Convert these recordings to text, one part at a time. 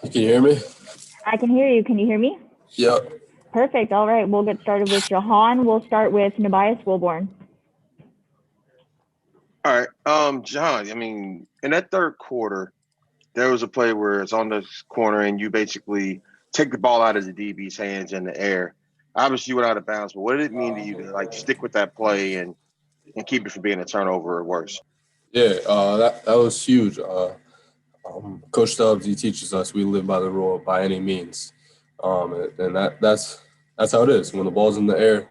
Can you hear me? I can hear you. Can you hear me? Yep. Perfect. All right. We'll get started with Jahan. We'll start with Nebias Wilborn. All right. Jahan, I mean, in that third quarter, there was a play where it's on the corner and you basically take the ball out of the DB's hands in the air. Obviously, you went out of bounds, but what did it mean to you to like stick with that play and keep it from being a turnover or worse? Yeah, that was huge. Coach Stubbs, he teaches us we live by the rule by any means, and that's how it is. When the ball's in the air,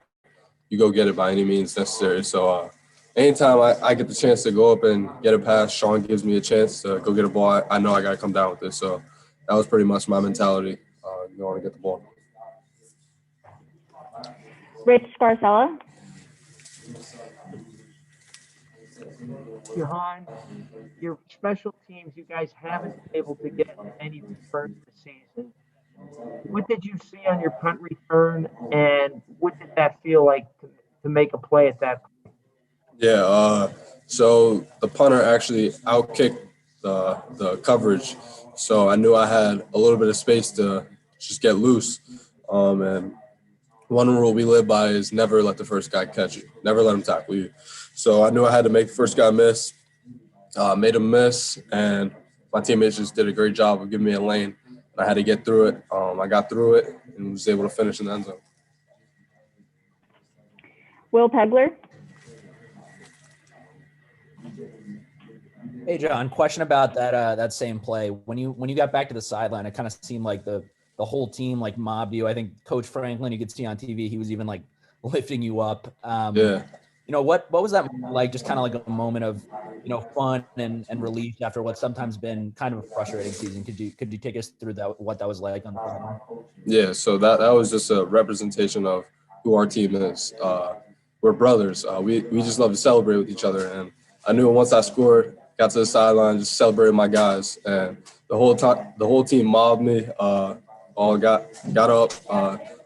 you go get it by any means necessary. So anytime I get the chance to go up and get a pass, Sean gives me a chance to go get a ball. I know I got to come down with this. So that was pretty much my mentality, going to get the ball. Rich Scarcella. Jahan, your special teams, you guys haven't been able to get any returns this season. What did you see on your punt return, and what did that feel like to make a play at that point? Yeah, so the punter actually outkicked the coverage, so I knew I had a little bit of space to just get loose. And one rule we live by is never let the first guy catch you, never let him tackle you. So I knew I had to make the first guy miss, made him miss, and my teammates just did a great job of giving me a lane. I had to get through it. I got through it and was able to finish in the end zone. Will Pegler. Hey, John, question about that same play. When you got back to the sideline, it kind of seemed like the whole team like mobbed you. I think Coach Franklin, you could see on TV, he was even like lifting you up. Yeah. You know, what was that like? Just kind of like a moment of, fun and relief after what's sometimes been kind of a frustrating season. Could you take us through what that was like on the sideline? Yeah, so that was just a representation of who our team is. We're brothers. We just love to celebrate with each other. And I knew once I scored, got to the sideline, just celebrated my guys. And the whole team mobbed me. All got up.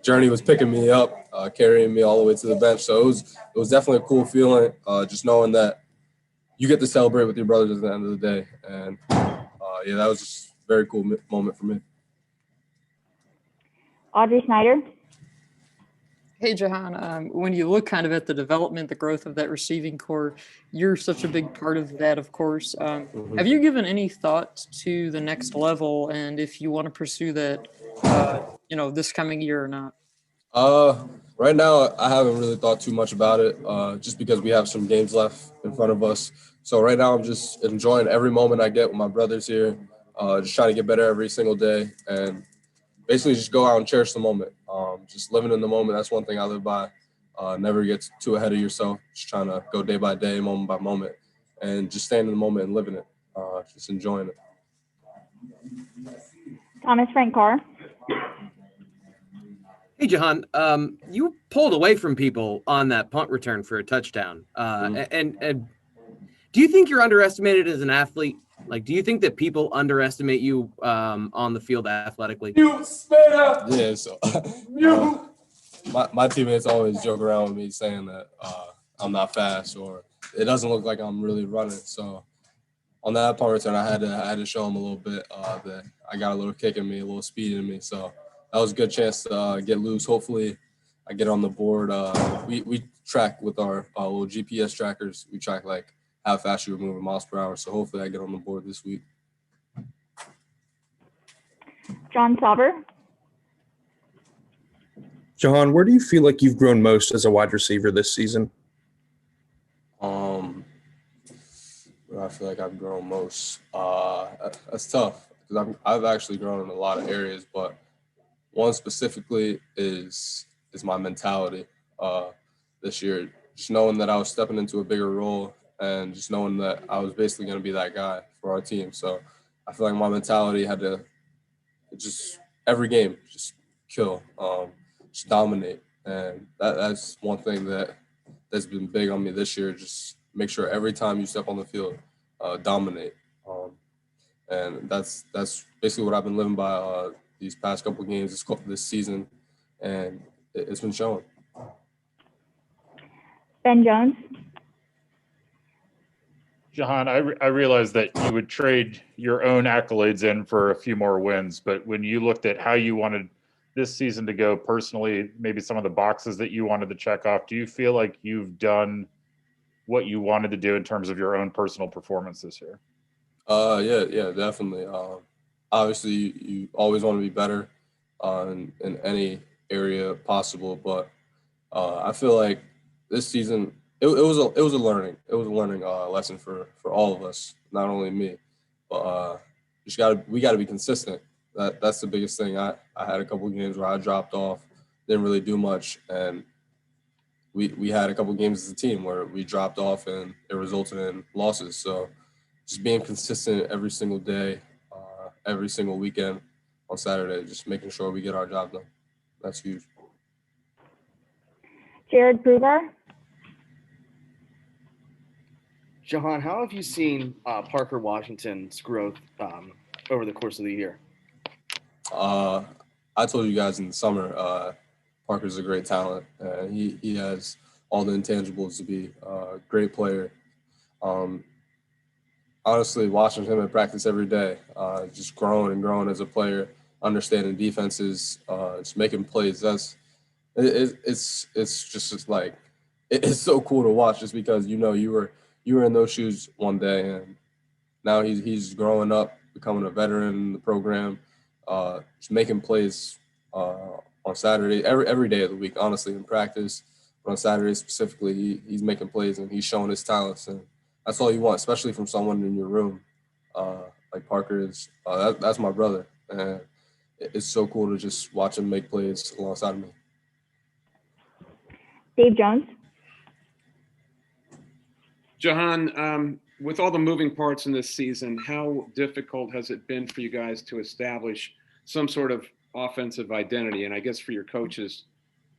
Journey was picking me up, carrying me all the way to the bench. So it was definitely a cool feeling, just knowing that you get to celebrate with your brothers at the end of the day. And yeah, that was just a very cool moment for me. Audrey Snyder. Hey, Jahan, when you look kind of at the development, the growth of that receiving core, you're such a big part of that, of course. Have you given any thought to the next level and if you want to pursue that, this coming year or not? Right now, I haven't really thought too much about it, just because we have some games left in front of us. So right now, I'm just enjoying every moment I get with my brothers here, just trying to get better every single day, and basically just go out and cherish the moment. Just living in the moment, that's one thing I live by. Never get too ahead of yourself, just trying to go day by day, moment by moment, and just staying in the moment and living it, just enjoying it. Thomas Frank Carr. Hey, Jahan, you pulled away from people on that punt return for a touchdown. And do you think you're underestimated as an athlete? Like, do you think that people underestimate you on the field athletically? Yeah, so my teammates always joke around with me saying that I'm not fast or it doesn't look like I'm really running. So on that punt return, I had to show them a little bit that I got a little kick in me, a little speed in me. So that was a good chance to get loose. Hopefully, I get on the board. We track with our little GPS trackers. We track like how fast you were moving miles per hour. So hopefully, I get on the board this week. John Sauber. Jahan, where do you feel like you've grown most as a wide receiver this season? Where I feel like I've grown most. That's tough because I've actually grown in a lot of areas, but one specifically is my mentality. This year, just knowing that I was stepping into a bigger role and just knowing that I was basically going to be that guy for our team. So I feel like my mentality had to just every game just kill, just dominate, and that's one thing that's been big on me this year. Just make sure every time you step on the field, dominate, and that's basically what I've been living by these past couple of games this season, and it's been showing. Ben Jones. Jahan, I realize that you would trade your own accolades in for a few more wins, but when you looked at how you wanted this season to go personally, maybe some of the boxes that you wanted to check off, do you feel like you've done what you wanted to do in terms of your own personal performance this year? Yeah, definitely. Obviously, you always want to be better in any area possible, but I feel like this season it was a learning lesson for all of us, not only me, but we got to be consistent. That's the biggest thing. I had a couple of games where I dropped off, didn't really do much, and we had a couple of games as a team where we dropped off and it resulted in losses. So just being consistent every single day, every single weekend on Saturday, just making sure we get our job done. That's huge. Jared Kruger. Jahan, how have you seen Parker Washington's growth over the course of the year? I told you guys in the summer, Parker's a great talent. He has all the intangibles to be a great player. Honestly, watching him in practice every day, just growing and growing as a player, understanding defenses, just making plays. It's just like it's so cool to watch, just because you were in those shoes one day, and now he's growing up, becoming a veteran in the program, just making plays on Saturday, every day of the week, honestly, in practice. But on Saturday specifically, he's making plays and he's showing his talents, and that's all you want, especially from someone in your room like Parker is. That's my brother, and it's so cool to just watch him make plays alongside me. Dave Jones. Jahan, with all the moving parts in this season, how difficult has it been for you guys to establish some sort of offensive identity? And I guess for your coaches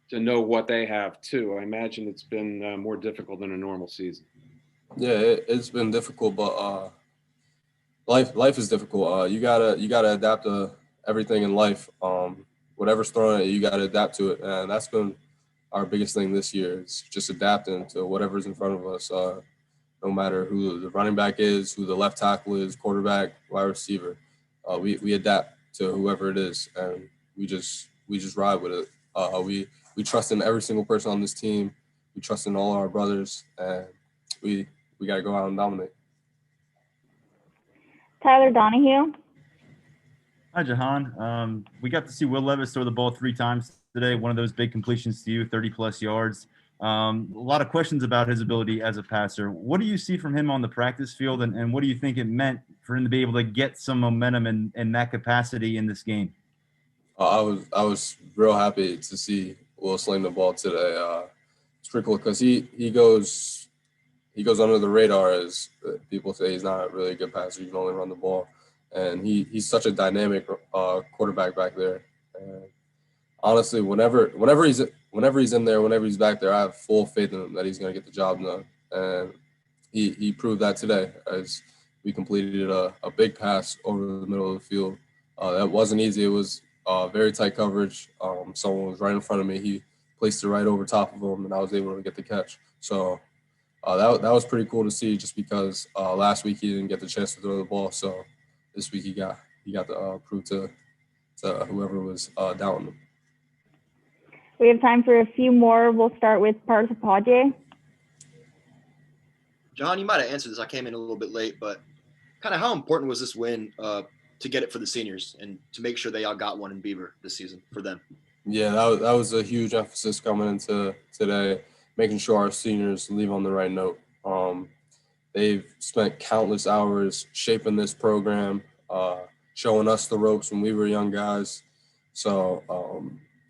to know what they have too. I imagine it's been more difficult than a normal season. Yeah, it's been difficult, but life is difficult. You gotta adapt to everything in life. Whatever's thrown at you, you gotta adapt to it, and that's been our biggest thing this year. It's just adapting to whatever's in front of us. No matter who the running back is, who the left tackle is, quarterback, wide receiver, we adapt to whoever it is, and we just ride with it. We trust in every single person on this team. We trust in all our brothers, and we got to go out and dominate. Tyler Donahue. Hi, Jahan. We got to see Will Levis throw the ball 3 times today. One of those big completions to you, 30-plus yards. A lot of questions about his ability as a passer. What do you see from him on the practice field, and what do you think it meant for him to be able to get some momentum in that capacity in this game? I was real happy to see Will sling the ball today. It's pretty cool because he goes under the radar, as people say. He's not really a good passer. He can only run the ball, and he's such a dynamic quarterback back there. And honestly, whenever he's in there, whenever he's back there, I have full faith in him that he's going to get the job done. And he proved that today, as we completed a big pass over the middle of the field. That wasn't easy. It was very tight coverage. Someone was right in front of me. He placed it right over top of him, and I was able to get the catch. So that was pretty cool to see, just because last week he didn't get the chance to throw the ball. So this week he got to prove to whoever was doubting him. We have time for a few more. We'll start with Parthapaje. John, you might have answered this. I came in a little bit late, but kind of how important was this win to get it for the seniors and to make sure they all got one in Beaver this season for them? Yeah, that was a huge emphasis coming into today, making sure our seniors leave on the right note. They've spent countless hours shaping this program, showing us the ropes when we were young guys. So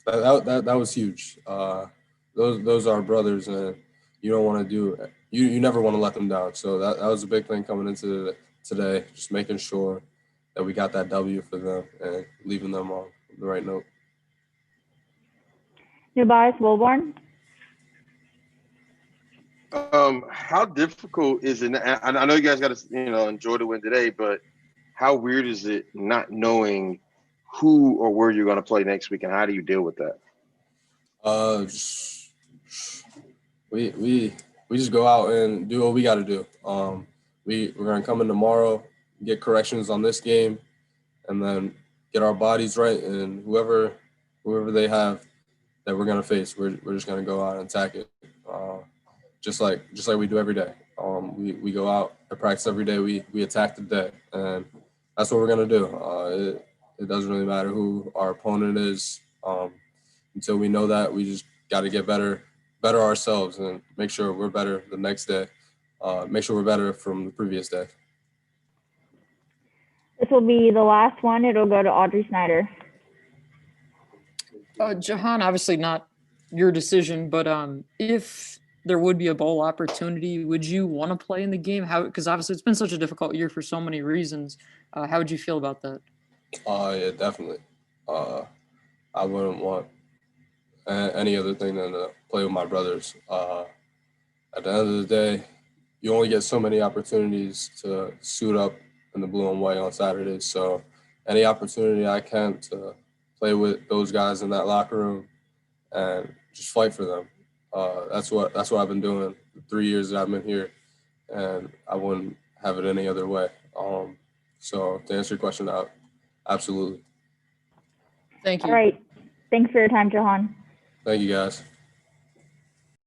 that was huge. Those are our brothers, and you don't want to you never want to let them down. So that was a big thing coming into today, just making sure that we got that W for them and leaving them on the right note. Tobias Wilborn. How difficult is it? I know you guys got to enjoy the win today, but how weird is it not knowing who or where you're going to play next week, and how do you deal with that? We just go out and do what we got to do. we're gonna come in tomorrow, get corrections on this game, and then get our bodies right. And whoever they have that we're gonna face, we're just gonna go out and attack it, just like we do every day. We go out to practice every day. We attack the day, and that's what we're gonna do. It doesn't really matter who our opponent is. Until we know that, we just got to get better ourselves and make sure we're better the next day. Make sure we're better from the previous day. This will be the last one. It'll go to Audrey Snyder. Jahan, obviously not your decision, but if there would be a bowl opportunity, would you want to play in the game? How? Because obviously it's been such a difficult year for so many reasons. How would you feel about that? Yeah, definitely. I wouldn't want any other thing than to play with my brothers. At the end of the day, you only get so many opportunities to suit up in the blue and white on Saturdays. So any opportunity I can to play with those guys in that locker room and just fight for them. That's what I've been doing the 3 years that I've been here, and I wouldn't have it any other way. So to answer your question, absolutely. Thank you. All right. Thanks for your time, Jahan. Thank you, guys.